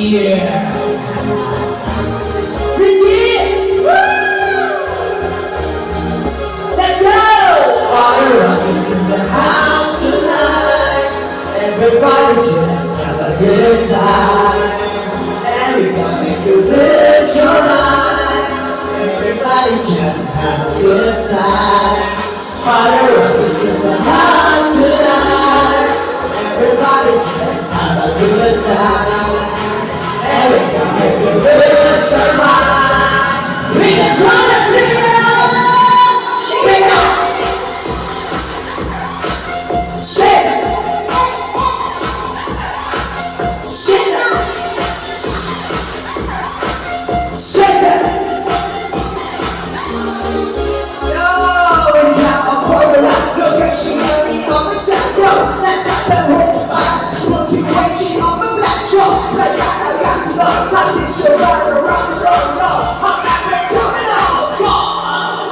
Yeah. Bridget! Let's go! Fire up is in the house tonight. Everybody just have a good time. And we gonna make you lose your mind. Everybody just have a good time. Fire up is in the house tonight. Everybody just have a good time. And we gonna make you lose your mind. We just wanna sing it out. Shake it. Shake it. Shake it. Shake it. Yo, we got a quarter out. Look at she money on the top row. Let's up and hold the spot. Motivation on the black row. Like I got to know. Position right around the road. I'm back there coming out.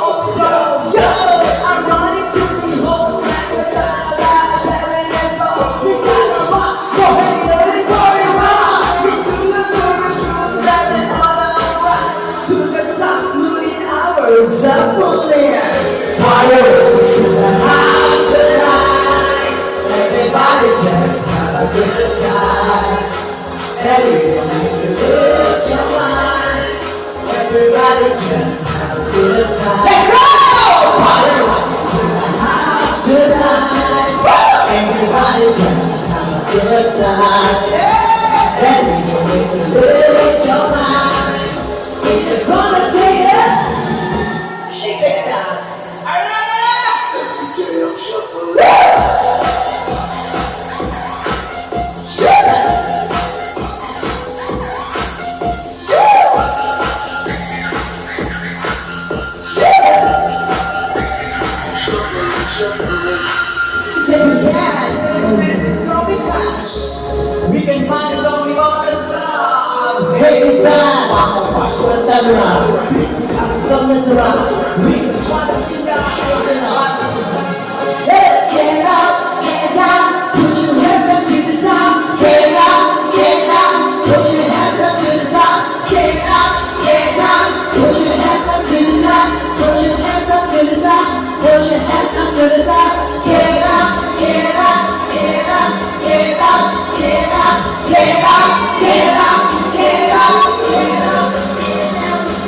Oh, yo, yo. I'm running to the holes like a child. Telling us all. We got a rock. Go ahead and let it go around. We to the movie. Letting all the right. To the top. Moving hours up for there. Fireworks in the house tonight. Everybody just have a good time. Everyone make you lose your mind. Everybody just have a good time. Let's go! Fireworks in the house tonight. Everybody just have a good time. Everyone make you lose your mind. We just wanna sing it. Shake it down. We can find it only on the sun. Hey, it's time. Watch what that around. Don't mess around. We just want to see y'all shaking up. Get up, get down. Put your hands up to the sound. Get up, get down. Put your hands up to the sound. Get up, get down. Put your hands up to the sound. Put your hands up to the sound. Put your hands up to the sound. Get up, get up, get up, get up, get up, get up, get up, get up, get up.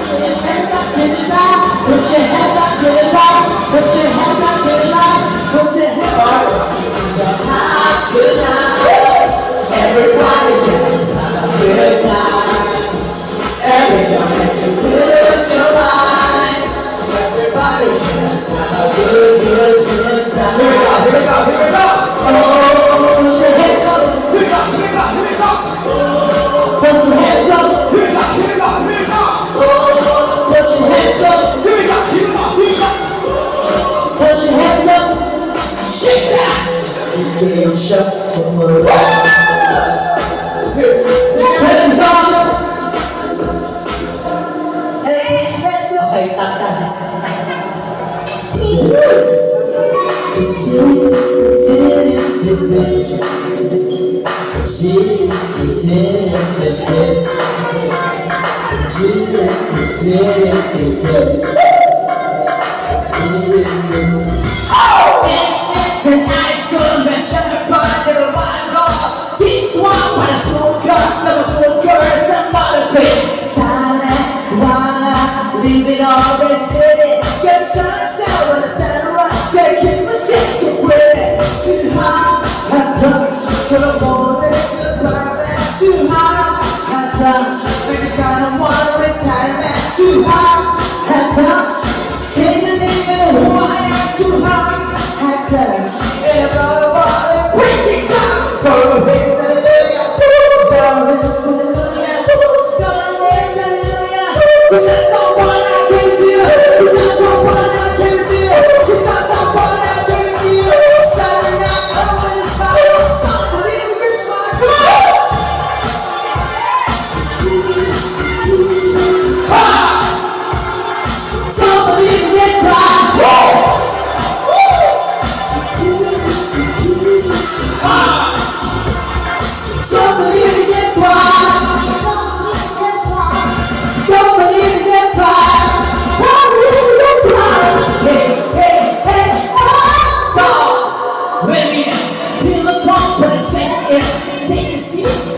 Put your hands up, put your down. Put your hands up, put your down. Put your hands up, put your down. Put your hands up. In the house tonight. Everybody just have a good time. Everybody make you lose your mind. Everybody just have a good time. Here we go, here we go, here we go. Oh, put your hands up. Here we go, here we go, here we go. Put your hands up. Here we go, here we go, here we go. Oh, put your hands up. Here we go, here we go, here we go. Put your hands up. Shake that. You can shut the world. Questions on. Okay, stop that. It's an ice cream and sugar pie that a wine bar. Teach one when I broke up, never broke yours, somebody face. Silent, voila, leave it all they said. Get sunset when I stand around. Get kiss my sex so pretty. Too hot, hot touch. For the morning, surviving. Too hot, hot touch. Make a kind of one retirement. Too hot, hot touch. Sing the name of who I am. Too hot, hot touch. And I brought a body, break it down. Go away, hallelujah. Darling, hallelujah. Go away, hallelujah. It's not the one I give it to you. It's not the one I give it to you. It's not the one I give it to you. Saturday night, I want to smile. Don't believe Christmas. Ha! So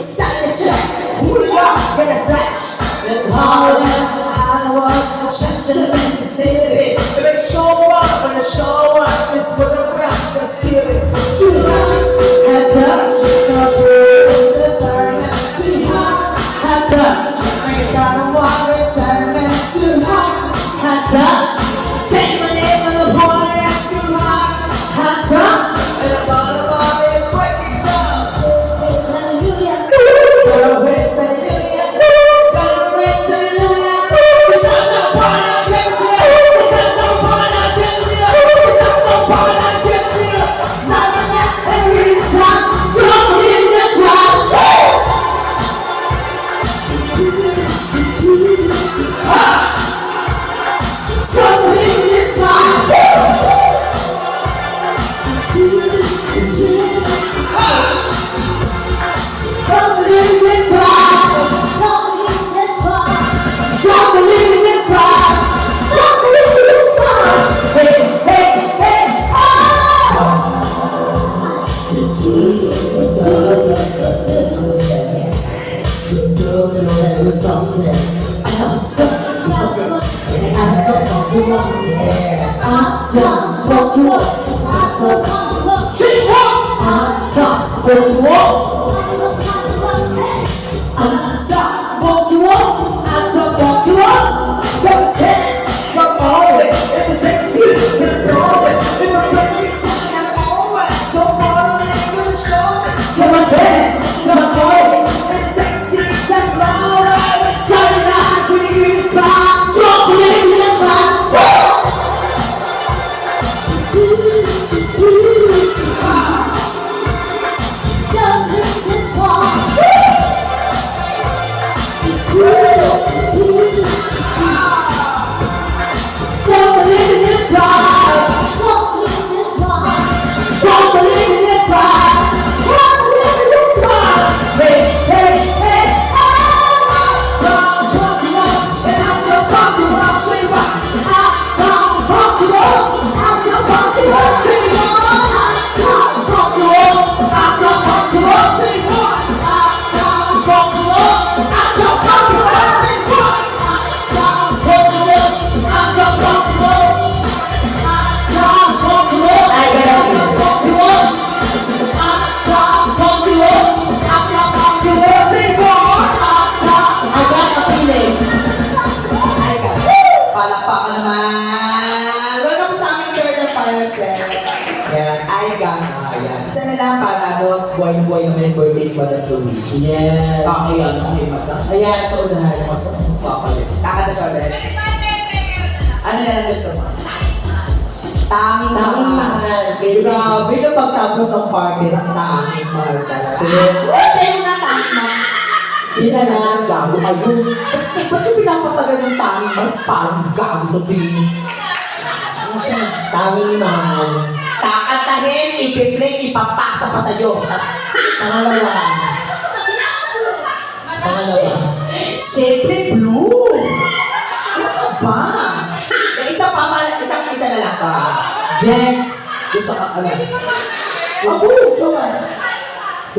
Sign the check. Who you are? Get a flash. Let's haul I want chance in the best to say it. If they show up, when they show up, it's for the flash. Just give it. Too hot. Head touch. The bruise. The permit. Too hot. Head touch. I gotta walk retirement. Too hot. Head touch. Say my name on the boy. Too hot. Head touch. And I'm all about it. Break it down. Gotta race hallelujah. Gotta race hallelujah. The sounds of born I can't see it. The sounds of born I can't see it. The sounds of born I can't see it. Silent every time. Trouble in this house. Trouble in this house. Trouble in this house. Trouble in this house. Trouble in this house. Hey, hey, hey, Come on, if it's sexy, it's blowing. If it's ready, it's alright. So far, I'm gonna show it. Come on, dance, come on. If it's sexy, it's blowing. Sorry, not pretty in the spot. Trouble in this house. Don't believe in this house. Don't believe in this house. Don't believe in this house. Hey, hey, hey, I'm so popular, and I'm so popular. Say what? I'm so popular. I'm so popular. Say what? I'm so popular. I'm so popular. Say what? I'm so popular. I'm so popular. Say what? I'm so popular. I'm so popular. Palakpakan naman! Welcome sa aming third and final set. Yan, ay gana. Yan. Isa na lang para buhay-buhay naman yung birthday ko na Joey's. Yes. Kakayan, mata. Ayan, sa unahan. Papalit. Kakanta siya ulit. Ano na lang gusto mo? Tanging Tanging mahal. mahal. Baby. Grabe na pagtapos ng party ng tanging mahal talaga. Tayo na tanging mahal. Yun na lang. Ang gago kayo. Ba't yung pinapatagal ng tanging mahal? Parang gago to din. Tanging mahal. Kakantahin, ipiplay, ipapasa pa sa'yo. Pangalawa. Pangalawa. Siyempre, blue. Ano ka ba? Isa na lang ka. Jex. Gusto ka alam. Abo, Joan.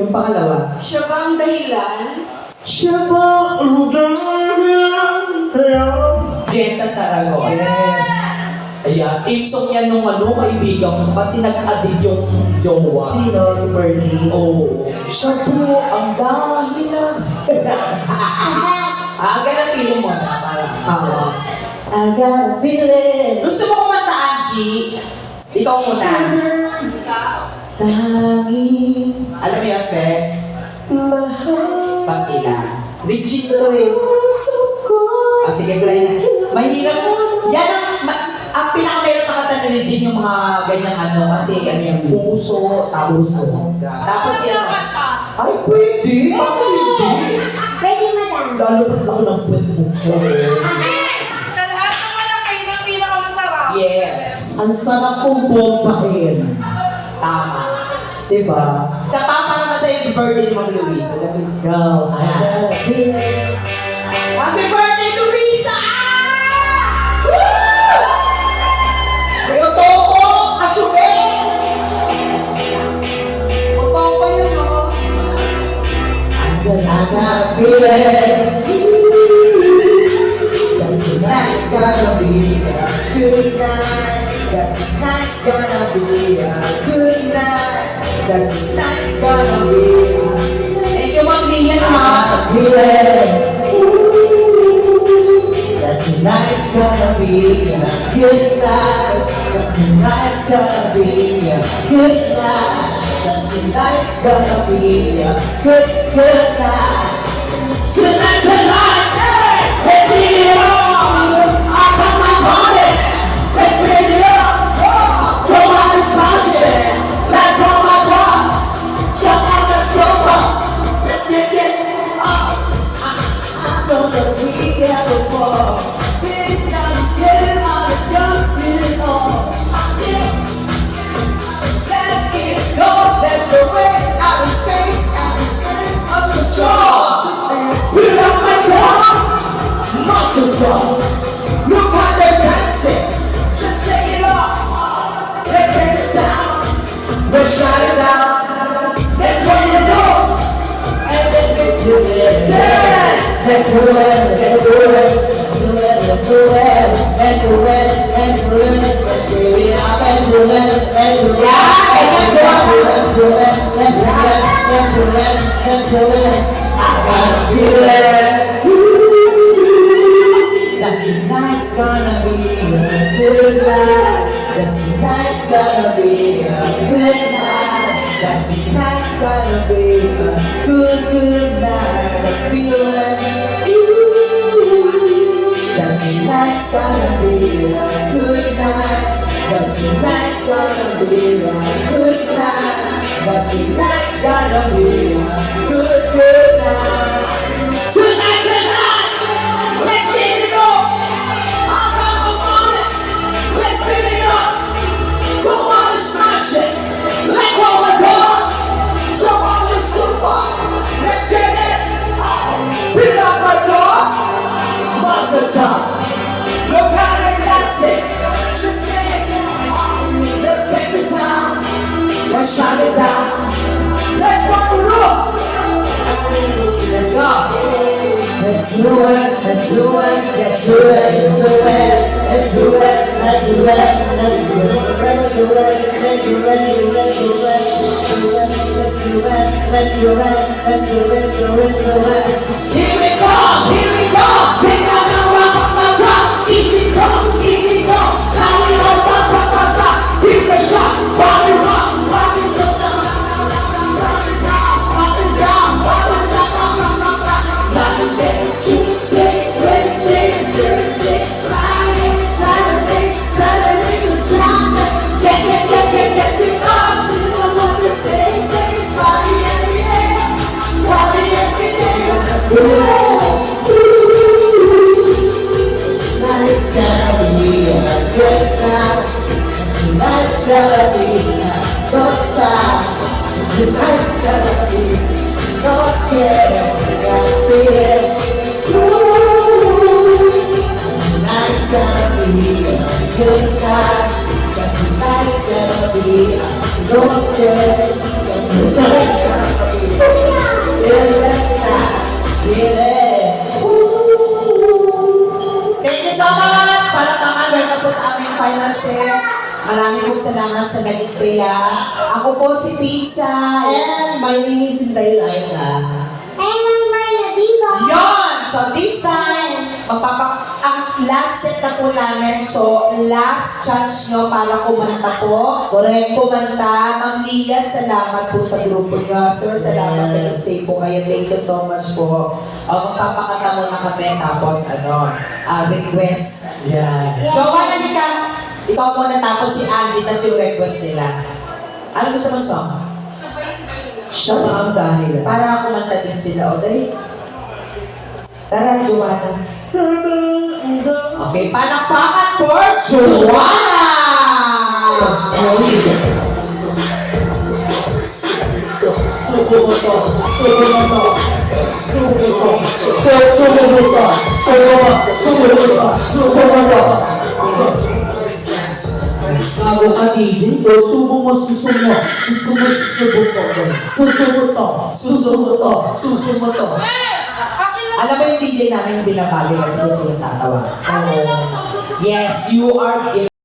Yung pangalawa. Siya ba ang dahilan? Siya ba ang dahilan kaya? Jessa Saragosa. Yes. Ayan, team song yan nung kaibigan ko kasi nag-addict yung jowa. Sino? Si Bernie. Oh, siya po ang dahilan. Ganang feeling mo na parang. I got a feeling. Gusto mo kumanta, Angie? Ikaw muna. Tanging. Alam mo yan, Pe? Mahal. Pag-ila. Regis to eh. Sige, try na. Mahirap. Yan ang pinakamahirap na kanta ni Regine yung mga ganyang kasi yung puso, tapos yan. Ay, pwede. Bakit hindi? Pwede, madam. Lalo ba't ako ng puwet mo? Sa lahat ng malaki na pinakamasarap. Yes. Ang sarap kong bombahin. Tama. Diba? Sa papa naman sa'yo, yung birthday ni Ma'am Luisa. Go. I got a feeling. Happy birthday, Luisa! Woo! Kayo toko! Asube! Matoko yun, no? I got a feeling that tonight's gonna be a good night. That tonight's gonna be a good night. That tonight's gonna be a Thank you, Ma'am Lian, ha? I'm feeling that tonight's gonna be a good night. That tonight's gonna be a good night. That tonight's gonna be a good night. Tonight, hey! Let's sing it on! I got my party! Let's bring it up! Come on, let's smash it! Let go my God! Jump on the sofa! Let's get it up! I know that we never fall. Been down, getting out of jump it all. Let it go! Let the way out of space and of control! Feel up my God! Muscles up! Look how they're dancing! Just take it off! Let's take it down! Let's shut it down! Let's bring it up! And then get to it! Let's do it, let's do it, let's do it, let's do it, let's do it, let's do it, let's give it up and do it, let's do it, let's do it, let's do it, let's do it, let's do it. I gotta feel it. That tonight's gonna be a good night. That tonight's gonna be a good night. That tonight's gonna be a good night. I feel it. That tonight's gonna be a good night. That tonight's gonna be a good night. That tonight's gonna be a good night. Tonight, let's get it on! I'll come on it! Let's bring it up! Go on and smash it! Let go of the door! Jump on the sofa! Let's get it! Pick up my door! Monster top! Look how they're dancing! Just say it! Let's take the time! Let's shut it down! Let's walk the room! Let's go! Let's do it, let's do it, let's do it, let's do it, let's do it, let's do it, let's do it, let's do it, let's do it, let's do it, let's do it, let's do it, let's do it, do it, do it. Here we go, pick up the rock, easy go, now we on top, hit the shot, rock it rock, rock it down, Monday, Tuesday, Wednesday, Thursday, Friday, Saturday, Sunday, get me up, you know what to say, party every day, Tonight's gonna be a good night. Tonight's gonna be a good night. Tonight's gonna be no care. I feel it. Tonight's gonna be a good night. Tonight's gonna be a no care. Tonight's gonna be a good night. Feel it. Thank you so much! Palakpakan, welcome po sa aming final set. Maraming po salamat sa nag-istaya. Ako po si Pizza. And my name is Inday Laila. Yon! So this time, ang last set na po namin. So last chance nyo para kumanta po. Correct. Kumanta. Ma'am Lia, salamat po sa grupo nyo. Sir, salamat na stay po kayo. Thank you so much po. Magpapakanta muna kami. Tapos request. Yeah. Jowa, ka. Ikaw muna tapos si Andy, tapos yung request nila. Ano gusto mo song? Siya na ang dahilan. Para kumanta din sila. O, dali. Tara, Joanna. Okay, palakpakan for Joanna! Subo mo to. Subo mo to. Subo mo to. Subo mo to. Subo mo to. Subo mo to. Bago ka DJ. O, subo mo, suso mo. Suso mo, susubo to. Suso mo to. Suso mo to. Suso mo to. Akin lang. Alam mo yung DJ namin yung binabagay kasi gusto yung tatawa. Akin lang to. Yes, you are